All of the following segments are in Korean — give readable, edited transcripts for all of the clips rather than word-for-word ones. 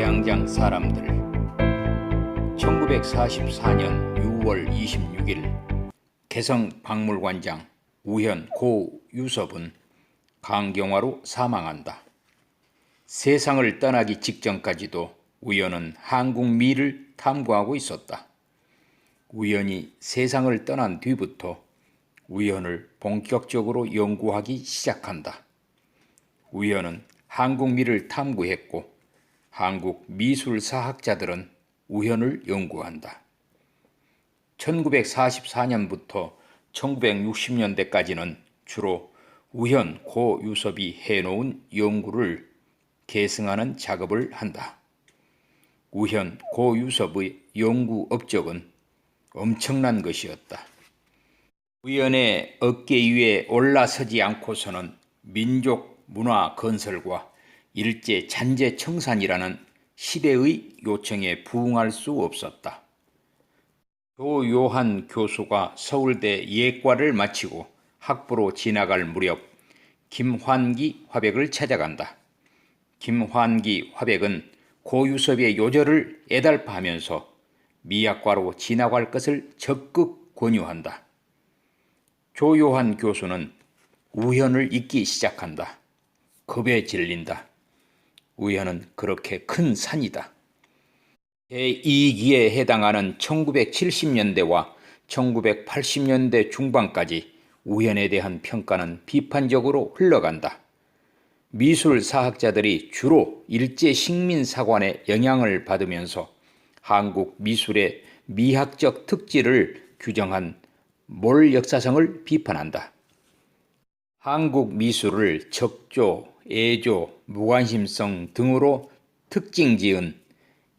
대양장 사람들. 1944년 6월 26일 개성박물관장 우현 고유섭은 간경화로 사망한다. 세상을 떠나기 직전까지도 우현은 한국미를 탐구하고 있었다. 우현이 세상을 떠난 뒤부터 우현을 본격적으로 연구하기 시작한다. 우현은 한국미를 탐구했고 한국 미술사학자들은 우현을 연구한다. 1944년부터 1960년대까지는 주로 우현 고유섭이 해놓은 연구를 계승하는 작업을 한다. 우현 고유섭의 연구 업적은 엄청난 것이었다. 우현의 어깨 위에 올라서지 않고서는 민족 문화 건설과 일제 잔재 청산이라는 시대의 요청에 부응할 수 없었다. 조요한 교수가 서울대 예과를 마치고 학부로 진학할 무렵 김환기 화백을 찾아간다. 김환기 화백은 고유섭의 요절을 애달파하면서 미학과로 진학할 것을 적극 권유한다. 조요한 교수는 우현을 잊기 시작한다. 겁에 질린다. 우현은 그렇게 큰 산이다. 제2기에 해당하는 1970년대와 1980년대 중반까지 우현에 대한 평가는 비판적으로 흘러간다. 미술사학자들이 주로 일제식민사관의 영향을 받으면서 한국 미술의 미학적 특질을 규정한 몰역사성을 비판한다. 한국 미술을 적조, 애조, 무관심성 등으로 특징지은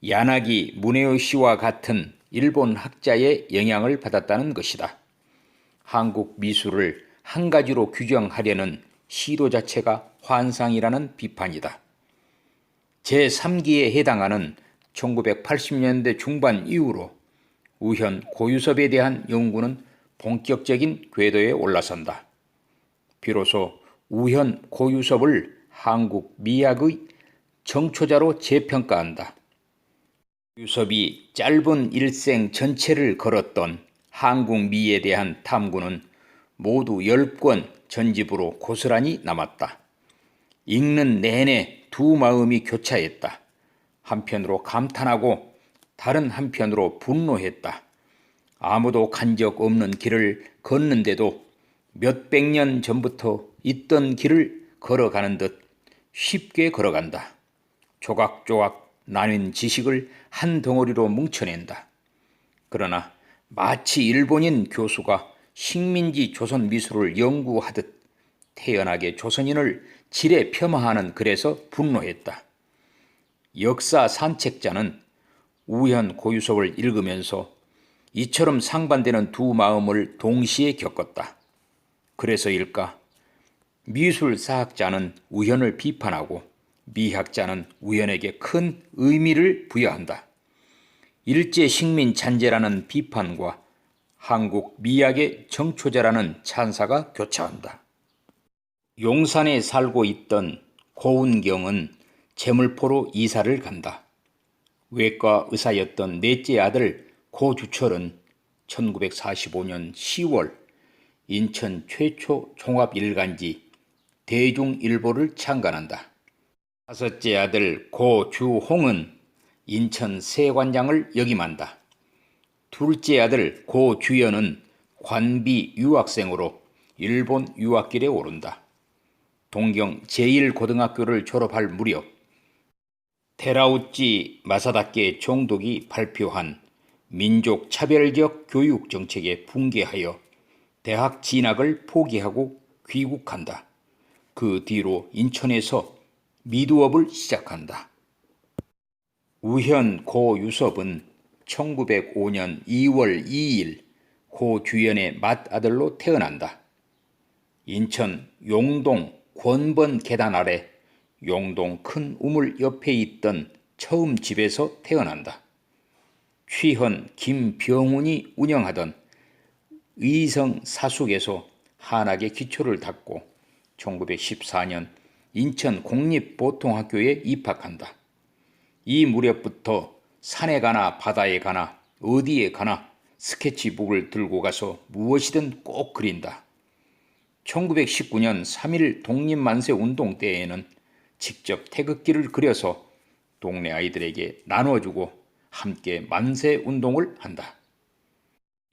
야나기 무네요시와 같은 일본 학자의 영향을 받았다는 것이다. 한국 미술을 한 가지로 규정하려는 시도 자체가 환상이라는 비판이다. 제3기에 해당하는 1980년대 중반 이후로 우현 고유섭에 대한 연구는 본격적인 궤도에 올라선다. 비로소 우현 고유섭을 한국 미학의 정초자로 재평가한다. 유섭이 짧은 일생 전체를 걸었던 한국 미에 대한 탐구는 모두 10권 전집으로 고스란히 남았다. 읽는 내내 두 마음이 교차했다. 한편으로 감탄하고 다른 한편으로 분노했다. 아무도 간 적 없는 길을 걷는데도 몇백 년 전부터 있던 길을 걸어가는 듯 쉽게 걸어간다. 조각조각 나뉜 지식을 한 덩어리로 뭉쳐낸다. 그러나 마치 일본인 교수가 식민지 조선 미술을 연구하듯 태연하게 조선인을 지레 폄하하는 글에서 분노했다. 역사 산책자는 우현 고유섭을 읽으면서 이처럼 상반되는 두 마음을 동시에 겪었다. 그래서일까? 미술사학자는 우현을 비판하고 미학자는 우현에게 큰 의미를 부여한다. 일제 식민 잔재라는 비판과 한국 미학의 정초자라는 찬사가 교차한다. 용산에 살고 있던 고운경은 제물포로 이사를 간다. 외과 의사였던 넷째 아들 고주철은 1945년 10월 인천 최초 종합일간지 대중일보를 창간한다. 다섯째 아들 고주홍은 인천 세관장을 역임한다. 둘째 아들 고주연은 관비 유학생으로 일본 유학길에 오른다. 동경 제1고등학교를 졸업할 무렵 테라우치 마사다케 총독이 발표한 민족 차별적 교육 정책에 분개하여 대학 진학을 포기하고 귀국한다. 그 뒤로 인천에서 미두업을 시작한다. 우현 고유섭은 1905년 2월 2일 고주연의 맏아들로 태어난다. 인천 용동 권번 계단 아래 용동 큰 우물 옆에 있던 처음 집에서 태어난다. 취헌 김병훈이 운영하던 의성 사숙에서 한학의 기초를 닦고 1914년 인천 공립보통학교에 입학한다. 이 무렵부터 산에 가나 바다에 가나 어디에 가나 스케치북을 들고 가서 무엇이든 꼭 그린다. 1919년 3.1 독립만세 운동 때에는 직접 태극기를 그려서 동네 아이들에게 나눠주고 함께 만세 운동을 한다.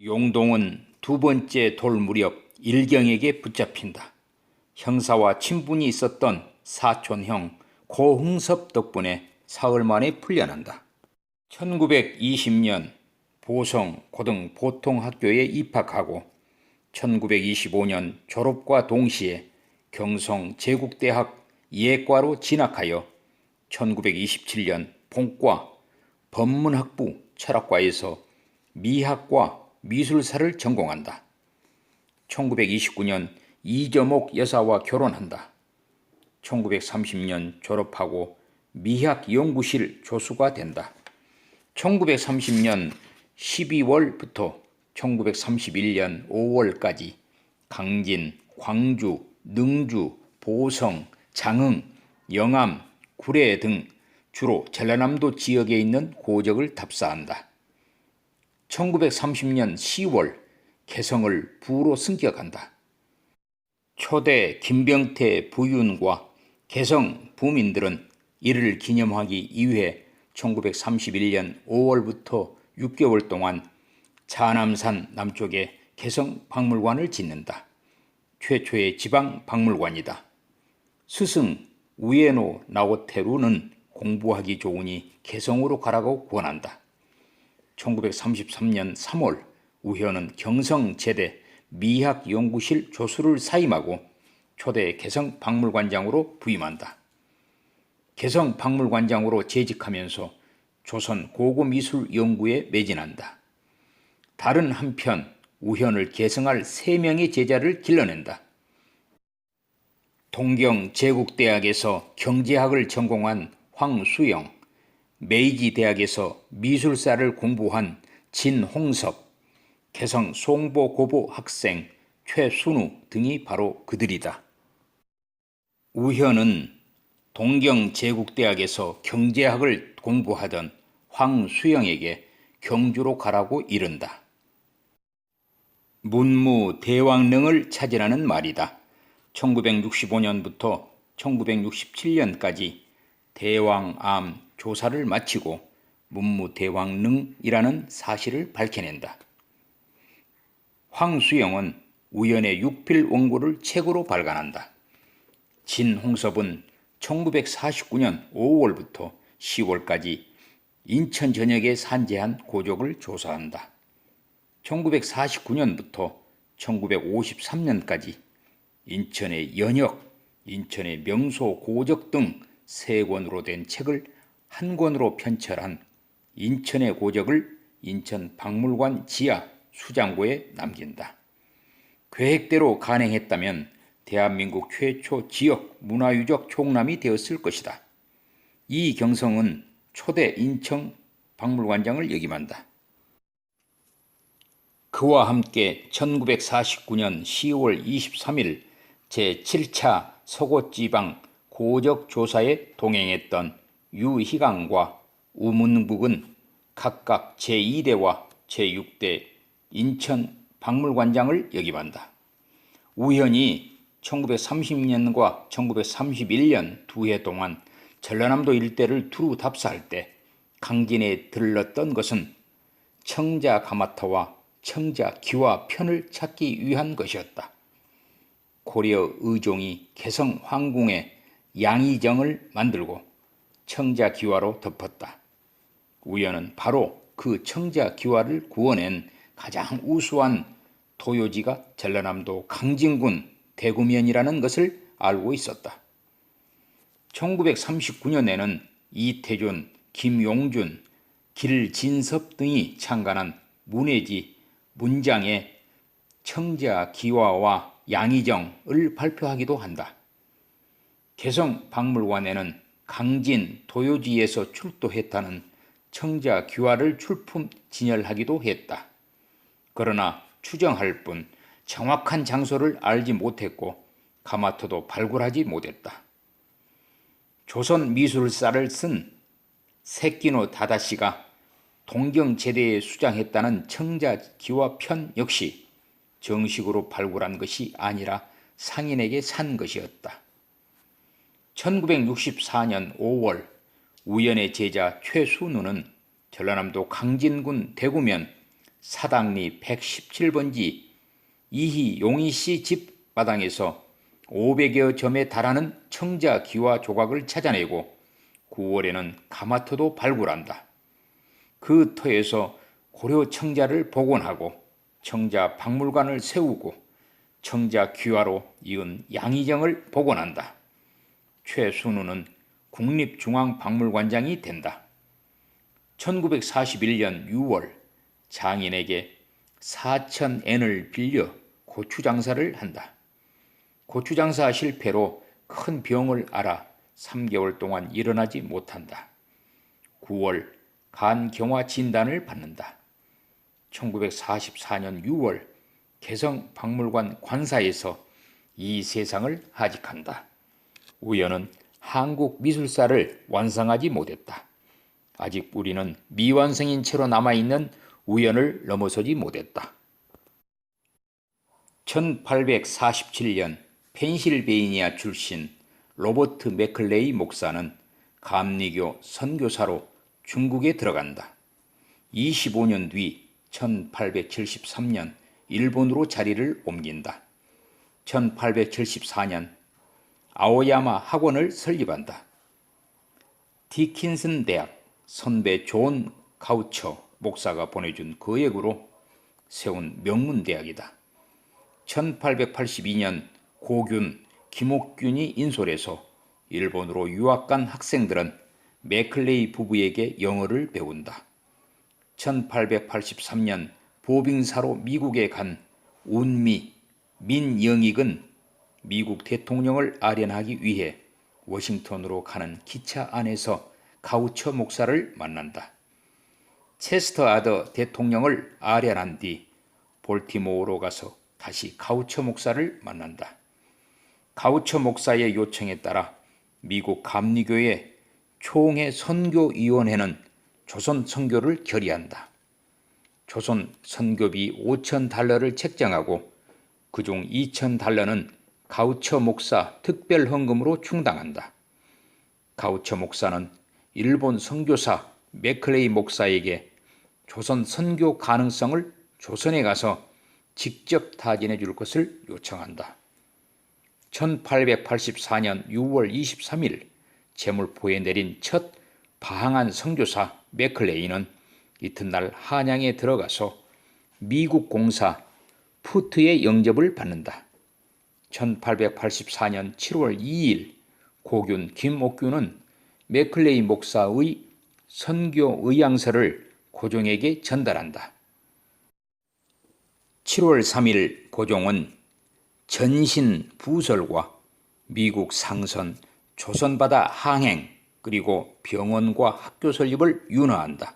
용동은 두 번째 돌 무렵 일경에게 붙잡힌다. 형사와 친분이 있었던 사촌형 고흥섭 덕분에 사흘 만에 풀려난다. 1920년 보성 고등보통학교에 입학하고 1925년 졸업과 동시에 경성 제국대학 예과로 진학하여 1927년 본과 법문학부 철학과에서 미학과 미술사를 전공한다. 1929년 이점옥 여사와 결혼한다. 1930년 졸업하고 미학연구실 조수가 된다. 1930년 12월부터 1931년 5월까지 강진, 광주, 능주, 보성, 장흥, 영암, 구례 등 주로 전라남도 지역에 있는 고적을 답사한다. 1930년 10월 개성을 부로 승격한다. 초대 김병태 부윤과 개성 부민들은 이를 기념하기 위해 1931년 5월부터 6개월 동안 차남산 남쪽에 개성박물관을 짓는다. 최초의 지방박물관이다. 스승 우에노 나오테루는 공부하기 좋으니 개성으로 가라고 권한다. 1933년 3월 우현은 경성제대 미학연구실 조수를 사임하고 초대 개성박물관장으로 부임한다. 개성박물관장으로 재직하면서 조선 고고미술 연구에 매진한다. 다른 한편 우현을 계승할 3명의 제자를 길러낸다. 동경제국대학에서 경제학을 전공한 황수영, 메이지대학에서 미술사를 공부한 진홍섭, 개성 송보고보 학생 최순우 등이 바로 그들이다. 우현은 동경제국대학에서 경제학을 공부하던 황수영에게 경주로 가라고 이른다. 문무대왕릉을 찾으라는 말이다. 1965년부터 1967년까지 대왕암 조사를 마치고 문무대왕릉이라는 사실을 밝혀낸다. 황수영은 우연의 육필 원고를 책으로 발간한다. 진홍섭은 1949년 5월부터 10월까지 인천 전역에 산재한 고적을 조사한다. 1949년부터 1953년까지 인천의 연역, 인천의 명소 고적 등 3권으로 된 책을 한 권으로 편철한 인천의 고적을 인천박물관 지하 수장고에 남긴다. 계획대로 간행했다면 대한민국 최초 지역 문화유적 총람이 되었을 것이다. 이경성은 초대 인천 박물관장을 역임한다. 그와 함께 1949년 10월 23일 제7차 서고지방 고적조사에 동행했던 유희강과 우문국은 각각 제2대와 제6대 인천 박물관장을 역임한다. 우현이 1930년과 1931년 2해 동안 전라남도 일대를 두루 답사할 때 강진에 들렀던 것은 청자 가마타와 청자 기와 편을 찾기 위한 것이었다. 고려 의종이 개성 황궁에 양의정을 만들고 청자 기와로 덮었다. 우현은 바로 그 청자 기와를 구워낸 가장 우수한 도요지가 전라남도 강진군 대구면이라는 것을 알고 있었다. 1939년에는 이태준, 김용준, 길진섭 등이 창간한 문해지 문장에 청자 기와와 양의정을 발표하기도 한다. 개성박물관에는 강진 도요지에서 출토했다는 청자 기와를 출품 진열하기도 했다. 그러나 추정할 뿐 정확한 장소를 알지 못했고 가마토도 발굴하지 못했다. 조선 미술사를 쓴 세키노 다다시가 동경제대에 수장했다는 청자기와편 역시 정식으로 발굴한 것이 아니라 상인에게 산 것이었다. 1964년 5월 우연의 제자 최순우는 전라남도 강진군 대구면 사당리 117번지 이희 용희씨 집 마당에서 500여 점에 달하는 청자기와 조각을 찾아내고 9월에는 가마터도 발굴한다. 그 터에서 고려 청자를 복원하고 청자 박물관을 세우고 청자 귀화로 이은 양의정을 복원한다. 최순우는 국립중앙박물관장이 된다. 1941년 6월 장인에게 4,000엔을 빌려 고추장사를 한다. 고추장사 실패로 큰 병을 앓아 3개월 동안 일어나지 못한다. 9월 간경화 진단을 받는다. 1944년 6월 개성박물관 관사에서 이 세상을 하직한다. 우연은 한국 미술사를 완성하지 못했다. 아직 우리는 미완성인 채로 남아있는 우연을 넘어서지 못했다. 1847년 펜실베이니아 출신 로버트 맥클레이 목사는 감리교 선교사로 중국에 들어간다. 25년 뒤 1873년 일본으로 자리를 옮긴다. 1874년 아오야마 학원을 설립한다. 디킨슨 대학 선배 존 가우처 목사가 보내준 거액으로 세운 명문대학이다. 1882년 고균 김옥균이 인솔해서 일본으로 유학 간 학생들은 맥클레이 부부에게 영어를 배운다. 1883년 보빙사로 미국에 간 운미 민영익은 미국 대통령을 아련하기 위해 워싱턴으로 가는 기차 안에서 가우처 목사를 만난다. 체스터 아더 대통령을 아련한 뒤 볼티모어로 가서 다시 가우처 목사를 만난다. 가우처 목사의 요청에 따라 미국 감리교의 총회 선교위원회는 조선 선교를 결의한다. 조선 선교비 5,000달러를 책정하고 그중 2,000달러는 가우처 목사 특별 헌금으로 충당한다. 가우처 목사는 일본 선교사 맥클레이 목사에게 조선 선교 가능성을 조선에 가서 직접 타진해 줄 것을 요청한다. 1884년 6월 23일 제물포에 내린 첫 방한 선교사 맥클레이는 이튿날 한양에 들어가서 미국 공사 푸트의 영접을 받는다. 1884년 7월 2일 고균 김옥균은 맥클레이 목사의 선교 의향서를 고종에게 전달한다. 7월 3일 고종은 전신 부설과 미국 상선, 조선바다 항행, 그리고 병원과 학교 설립을 윤허한다.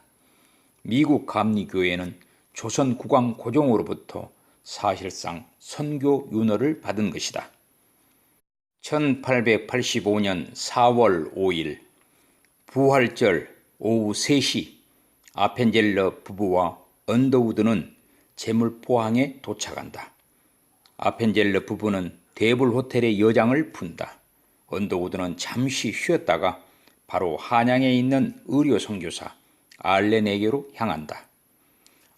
미국 감리교회는 조선 국왕 고종으로부터 사실상 선교 윤허를 받은 것이다. 1885년 4월 5일 부활절 오후 3시 아펜젤러 부부와 언더우드는 제물포항에 도착한다. 아펜젤러 부부는 데블 호텔의 여장을 푼다. 언더우드는 잠시 쉬었다가 바로 한양에 있는 의료 선교사 알렌에게로 향한다.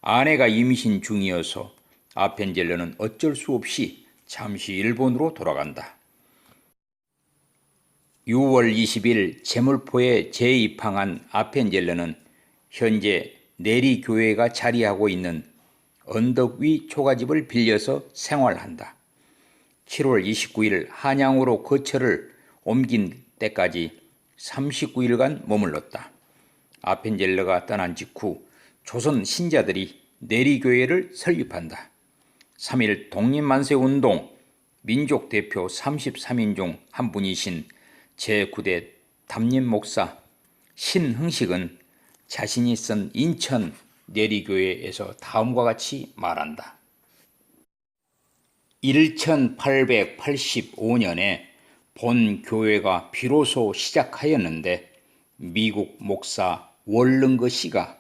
아내가 임신 중이어서 아펜젤러는 어쩔 수 없이 잠시 일본으로 돌아간다. 6월 20일 제물포에 재입항한 아펜젤러는 현재 내리교회가 자리하고 있는 언덕 위 초가집을 빌려서 생활한다. 7월 29일 한양으로 거처를 옮긴 때까지 39일간 머물렀다. 아펜젤러가 떠난 직후 조선 신자들이 내리교회를 설립한다. 3일 독립만세운동 민족 대표 33인 중 한 분이신 제9대 담임 목사 신흥식은 자신이 쓴 인천 내리교회에서 다음과 같이 말한다. 1885년에 본 교회가 비로소 시작하였는데 미국 목사 월릉거 씨가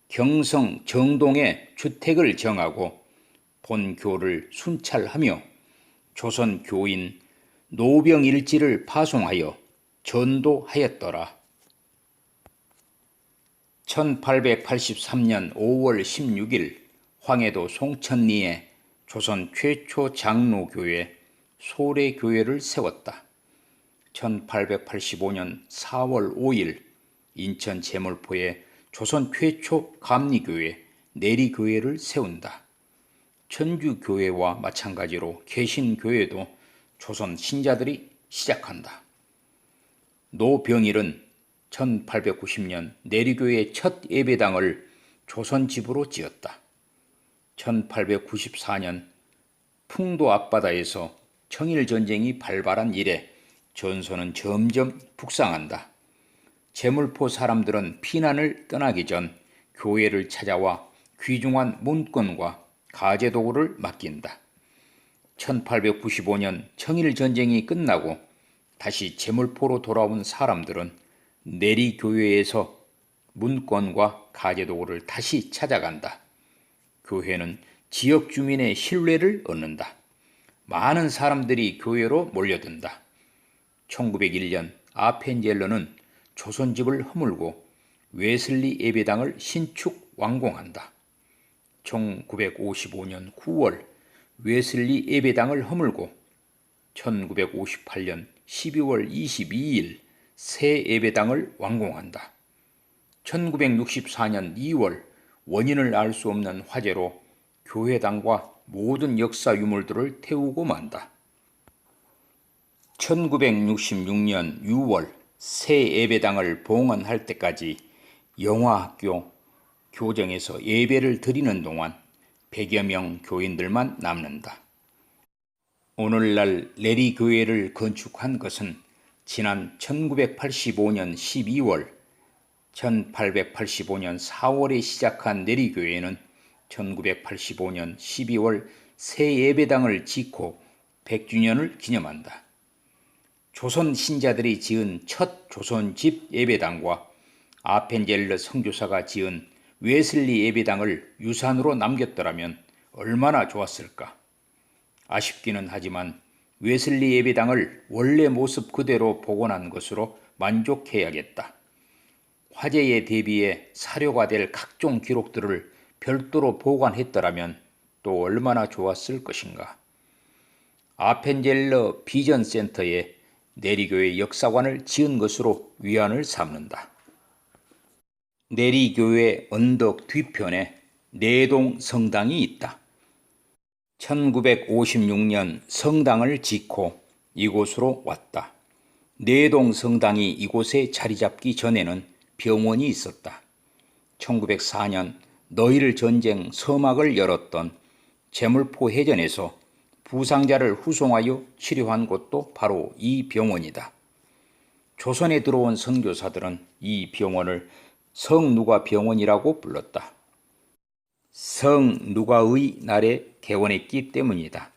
경성 정동에 주택을 정하고 본교를 순찰하며 조선 교인 노병일지를 파송하여 전도하였더라. 1883년 5월 16일 황해도 송천리에 조선 최초 장로교회 소래교회를 세웠다. 1885년 4월 5일 인천 제물포에 조선 최초 감리교회 내리교회를 세운다. 천주교회와 마찬가지로 개신교회도 조선 신자들이 시작한다. 노병일은 1890년 내리교회의 첫 예배당을 조선집으로 지었다. 1894년 풍도 앞바다에서 청일전쟁이 발발한 이래 전선은 점점 북상한다. 제물포 사람들은 피난을 떠나기 전 교회를 찾아와 귀중한 문건과 가제도구를 맡긴다. 1895년 청일전쟁이 끝나고 다시 제물포로 돌아온 사람들은 내리교회에서 문건과 가제도구를 다시 찾아간다. 교회는 지역 주민의 신뢰를 얻는다. 많은 사람들이 교회로 몰려든다. 1901년 아펜젤러는 조선집을 허물고 웨슬리 예배당을 신축 완공한다. 1955년 9월 웨슬리 예배당을 허물고 1958년 12월 22일 새 예배당을 완공한다. 1964년 2월 원인을 알 수 없는 화재로 교회당과 모든 역사 유물들을 태우고 만다. 1966년 6월 새 예배당을 봉헌할 때까지 영화학교 교정에서 예배를 드리는 동안 100여 명 교인들만 남는다. 오늘날 내리교회를 건축한 것은 지난 1985년 12월, 1885년 4월에 시작한 내리교회는 1985년 12월 새 예배당을 짓고 100주년을 기념한다. 조선 신자들이 지은 첫 조선집 예배당과 아펜젤러 선교사가 지은 웨슬리 예배당을 유산으로 남겼더라면 얼마나 좋았을까. 아쉽기는 하지만 웨슬리 예배당을 원래 모습 그대로 복원한 것으로 만족해야겠다. 화재에 대비해 사료가 될 각종 기록들을 별도로 보관했더라면 또 얼마나 좋았을 것인가. 아펜젤러 비전센터에 내리교회 역사관을 지은 것으로 위안을 삼는다. 내리교회 언덕 뒤편에 내동 성당이 있다. 1956년 성당을 짓고 이곳으로 왔다. 내동 성당이 이곳에 자리 잡기 전에는 병원이 있었다. 1904년 너일 전쟁 서막을 열었던 제물포 해전에서 부상자를 후송하여 치료한 곳도 바로 이 병원이다. 조선에 들어온 선교사들은 이 병원을 성누가 병원이라고 불렀다. 성누가의 날에 개원했기 때문이다.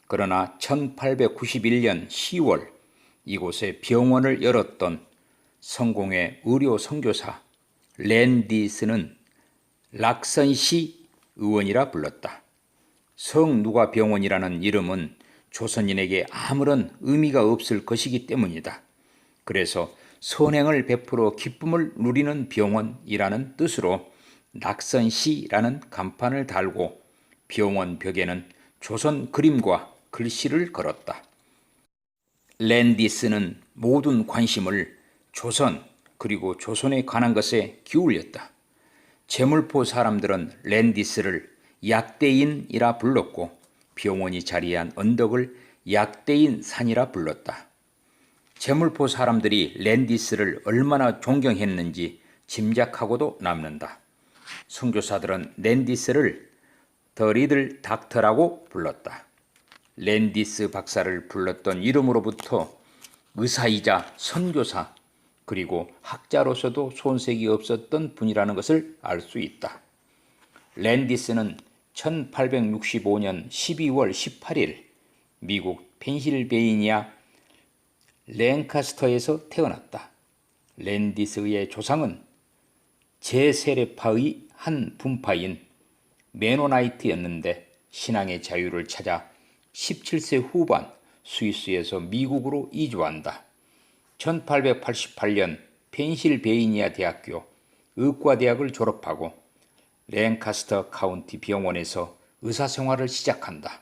그러나 1891년 10월 이곳에 병원을 열었던 성공회 의료 선교사 랜디스는 락선시 의원이라 불렀다. 성누가 병원이라는 이름은 조선인에게 아무런 의미가 없을 것이기 때문이다. 그래서 선행을 베풀어 기쁨을 누리는 병원이라는 뜻으로 낙선시라는 간판을 달고 병원 벽에는 조선 그림과 글씨를 걸었다. 랜디스는 모든 관심을 조선 그리고 조선에 관한 것에 기울였다. 제물포 사람들은 랜디스를 약대인이라 불렀고 병원이 자리한 언덕을 약대인 산이라 불렀다. 제물포 사람들이 랜디스를 얼마나 존경했는지 짐작하고도 남는다. 선교사들은 랜디스를 더 리들 닥터라고 불렀다. 랜디스 박사를 불렀던 이름으로부터 의사이자 선교사 그리고 학자로서도 손색이 없었던 분이라는 것을 알 수 있다. 랜디스는 1865년 12월 18일 미국 펜실베이니아 랭카스터에서 태어났다. 랜디스의 조상은 제세례파의 한 분파인 메노나이트였는데 신앙의 자유를 찾아 17세 후반 스위스에서 미국으로 이주한다. 1888년 펜실베이니아 대학교 의과대학을 졸업하고 랭카스터 카운티 병원에서 의사생활을 시작한다.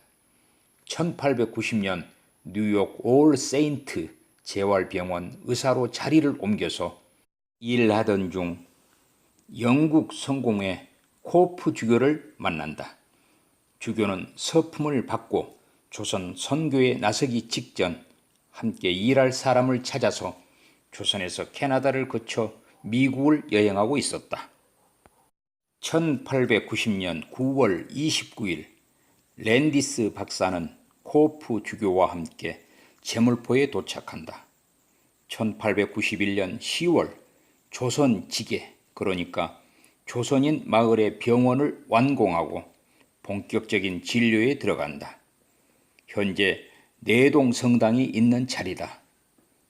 1890년 뉴욕 올 세인트 재활병원 의사로 자리를 옮겨서 일하던 중 영국 성공회 코프 주교를 만난다. 주교는 서품을 받고 조선 선교에 나서기 직전 함께 일할 사람을 찾아서 조선에서 캐나다를 거쳐 미국을 여행하고 있었다. 1890년 9월 29일 랜디스 박사는 코프 주교와 함께 제물포에 도착한다. 1891년 10월 조선지계, 그러니까 조선인 마을의 병원을 완공하고 본격적인 진료에 들어간다. 현재 내동 성당이 있는 자리다.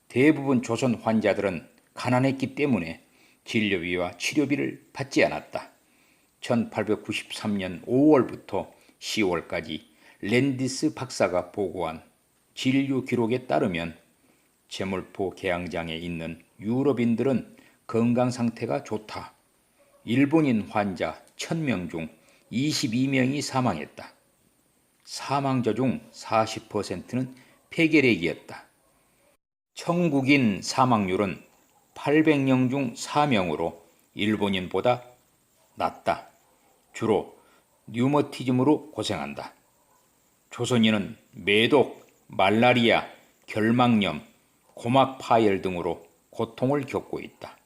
대부분 조선 환자들은 가난했기 때문에 진료비와 치료비를 받지 않았다. 1893년 5월부터 10월까지 랜디스 박사가 보고한 진료 기록에 따르면 제물포 개항장에 있는 유럽인들은 건강 상태가 좋다. 일본인 환자 1000명 중 22명이 사망했다. 사망자 중 40%는 폐결핵이었다. 청국인 사망률은 800명 중 4명으로 일본인보다 낮다. 주로 류머티즘으로 고생한다. 조선인은 매독, 말라리아, 결막염, 고막 파열 등으로 고통을 겪고 있다.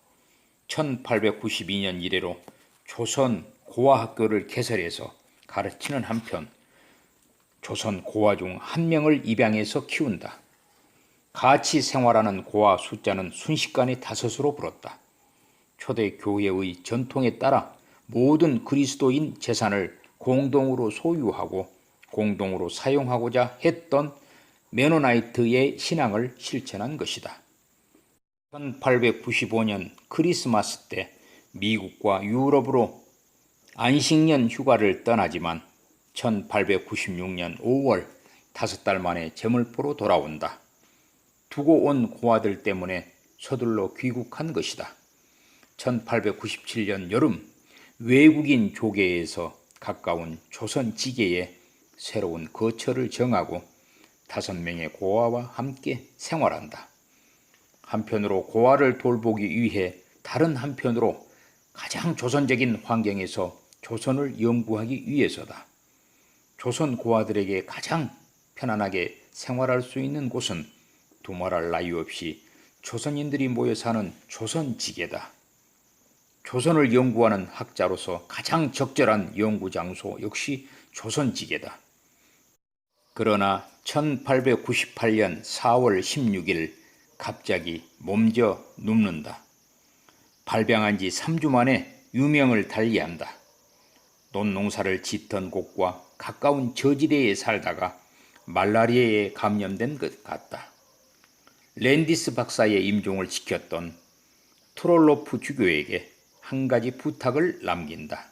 1892년 이래로 조선 고아학교를 개설해서 가르치는 한편 조선 고아 중 한 명을 입양해서 키운다. 같이 생활하는 고아 숫자는 순식간에 5으로 불었다. 초대 교회의 전통에 따라 모든 그리스도인 재산을 공동으로 소유하고 공동으로 사용하고자 했던 메노나이트의 신앙을 실천한 것이다. 1895년 크리스마스 때 미국과 유럽으로 안식년 휴가를 떠나지만 1896년 5월 5달 만에 제물포로 돌아온다. 두고 온 고아들 때문에 서둘러 귀국한 것이다. 1897년 여름 외국인 조계에서 가까운 조선 지계에 새로운 거처를 정하고 5명의 고아와 함께 생활한다. 한편으로 고아를 돌보기 위해 다른 한편으로 가장 조선적인 환경에서 조선을 연구하기 위해서다. 조선 고아들에게 가장 편안하게 생활할 수 있는 곳은 두말할 나위 없이 조선인들이 모여 사는 조선지계다. 조선을 연구하는 학자로서 가장 적절한 연구 장소 역시 조선지계다. 그러나 1898년 4월 16일 갑자기 몸져 눕는다. 발병한 지 3주 만에 유명을 달리한다. 논농사를 짓던 곳과 가까운 저지대에 살다가 말라리아에 감염된 것 같다. 랜디스 박사의 임종을 지켰던 트롤로프 주교에게 한 가지 부탁을 남긴다.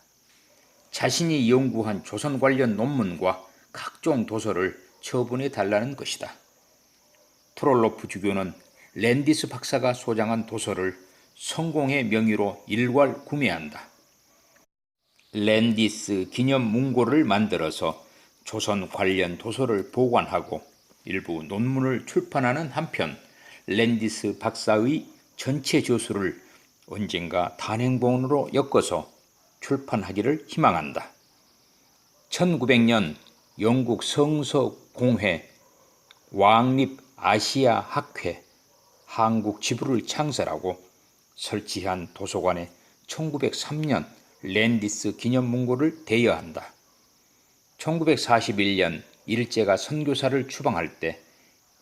자신이 연구한 조선 관련 논문과 각종 도서를 처분해 달라는 것이다. 트롤로프 주교는 랜디스 박사가 소장한 도서를 성공의 명의로 일괄 구매한다. 랜디스 기념 문고를 만들어서 조선 관련 도서를 보관하고 일부 논문을 출판하는 한편 랜디스 박사의 전체 저술을 언젠가 단행본으로 엮어서 출판하기를 희망한다. 1900년 영국 성서공회 왕립 아시아 학회 한국 지부를 창설하고 설치한 도서관에 1903년 랜디스 기념문고를 대여한다. 1941년 일제가 선교사를 추방할 때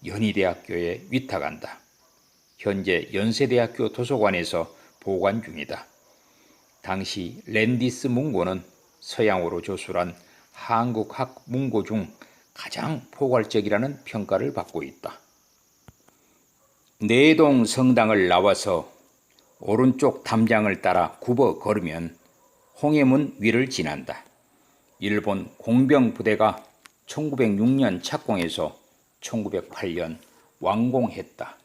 연희대학교에 위탁한다. 현재 연세대학교 도서관에서 보관 중이다. 당시 랜디스 문고는 서양어로 저술한 한국학 문고 중 가장 포괄적이라는 평가를 받고 있다. 내동 성당을 나와서 오른쪽 담장을 따라 굽어 걸으면 홍해문 위를 지난다. 일본 공병 부대가 1906년 착공해서 1908년 완공했다.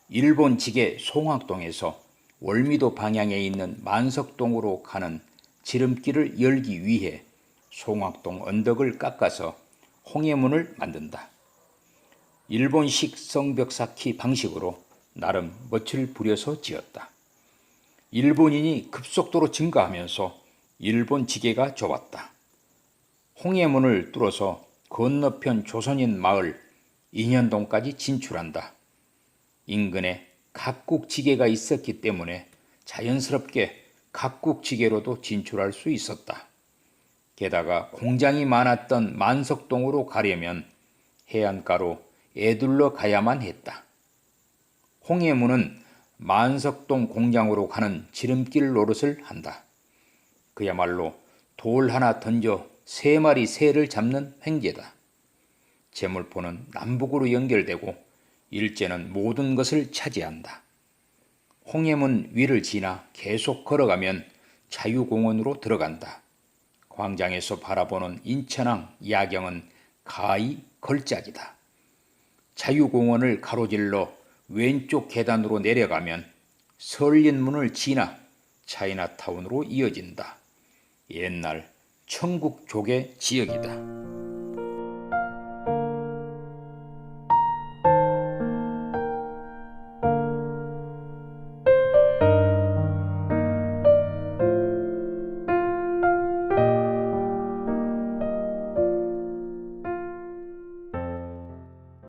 일본 지계 송악동에서 월미도 방향에 있는 만석동으로 가는 지름길을 열기 위해 송악동 언덕을 깎아서 홍해문을 만든다. 일본식 성벽 쌓기 방식으로 나름 멋을 부려서 지었다. 일본인이 급속도로 증가하면서 일본 지계가 좁았다. 홍해문을 뚫어서 건너편 조선인 마을 인현동까지 진출한다. 인근에 각국지계가 있었기 때문에 자연스럽게 각국지계로도 진출할 수 있었다. 게다가 공장이 많았던 만석동으로 가려면 해안가로 에둘러 가야만 했다. 홍해문은 만석동 공장으로 가는 지름길 노릇을 한다. 그야말로 돌 하나 던져 3마리 새를 잡는 횡재다. 제물포는 남북으로 연결되고 일제는 모든 것을 차지한다. 홍해문 위를 지나 계속 걸어가면 자유공원으로 들어간다. 광장에서 바라보는 인천항 야경은 가히 걸작이다. 자유공원을 가로질러 왼쪽 계단으로 내려가면 설린문을 지나 차이나타운으로 이어진다. 옛날 천국족의 지역이다.